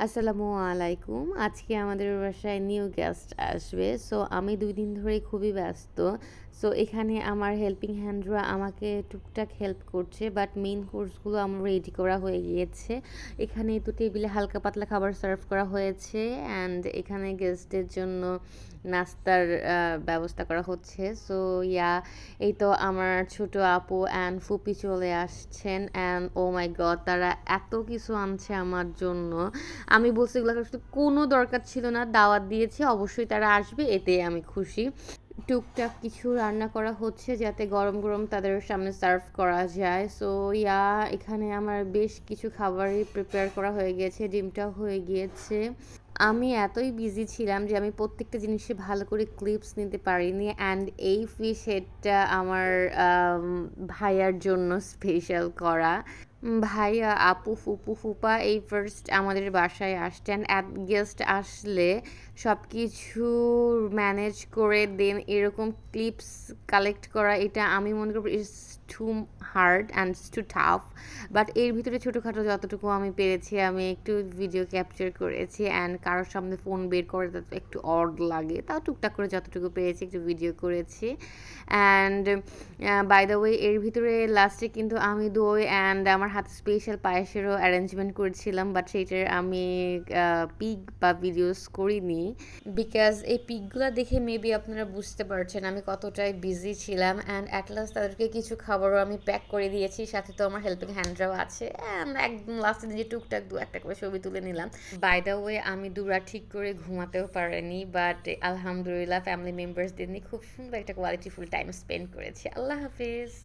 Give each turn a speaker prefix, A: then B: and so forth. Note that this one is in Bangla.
A: আসসালামু আলাইকুম। আজকে আমাদের বাসায় নিউ গেস্ট আসবে। সো আমি ২ দিন ধরেই খুবই ব্যস্ত। সো এখানে আমার হেল্পিং হ্যান্ডরা আমাকে টুকটাক হেল্প করছে। বাট মেইন কোর্সগুলো আমার রেডি করা হয়ে গিয়েছে। এখানে তো টেবিলে হালকা পাতলা খাবার সার্ভ করা হয়েছে অ্যান্ড এখানে গেস্টদের জন্য নাস্তার ব্যবস্থা করা হচ্ছে। সো এই তো আমার ছোট আপু অ্যান্ড ফুপি চলে আসছেন অ্যান্ড ও মাই গড তারা এত কিছু আনছে আমার জন্য। আমি বলছি এগুলো আসলে কোনো দরকার ছিল না, দাওয়াত দিয়েছি অবশ্যই তারা আসবে, এতে আমি খুশি। টুকটাক কিছু রান্না করা হচ্ছে যাতে গরম গরম তাদের সামনে সার্ভ করা যায়। সো এখানে আমার বেশ কিছু খাবারই প্রিপেয়ার করা হয়ে গিয়েছে, ডিমটাও হয়ে গিয়েছে। আমি এতই বিজি ছিলাম যে আমি প্রত্যেকটা জিনিসে ভালো করে ক্লিপস নিতে পারিনি অ্যান্ড এই ফিশ হেডটা আমার ভাইয়ার জন্য স্পেশাল করা। ভাইয়া, আপু, ফুপু, ফুপা এই ফার্স্ট আমাদের বাসায় আসছেন। গেস্ট আসলে সব কিছু ম্যানেজ করে দেন এরকম ক্লিপস কালেক্ট করা, এটা আমি মনে করি it's too hard and too tough. But এর ভিতরে ছোটোখাটো যতটুকু আমি পেরেছি আমি একটু ভিডিও ক্যাপচার করেছি অ্যান্ড কারোর সামনে ফোন বের করে তো একটু অড লাগে, তাও টুকটাক করে যতটুকু পেরেছি একটু ভিডিও করেছি। অ্যান্ড বাই দ্য ওয়ে এর ভিতরে লাস্টে কিন্তু আমি দই অ্যান্ড আমার হাতে স্পেশাল পায়েসেরও অ্যারেঞ্জমেন্ট করেছিলাম, বাট সেইটার আমি পিক বা ভিডিওস করিনি বিকজ এই পিকগুলো দেখে মেবি আপনারা বুঝতে পারছেন আমি কতটাই বিজি ছিলাম। অ্যান্ড অ্যাট লাস্ট তাদেরকে কিছু খাবারও আমি প্যাক করে দিয়েছি, সাথে তো আমার হেল্পিং হ্যান্ডরাও আছে অ্যান্ড একদম লাস্টে যে টুকটাক দু একটা করে ছবি তুলে নিলাম। বাই দ্য ওয়ে আমি দুরা ঠিক করে ঘুমাতেও পারিনি, বাট আলহামদুলিল্লাহ ফ্যামিলি মেম্বার্সদের নিয়ে খুব সুন্দর একটা কোয়ালিটিফুল টাইম স্পেন্ড করেছি। আল্লাহ হাফিজ।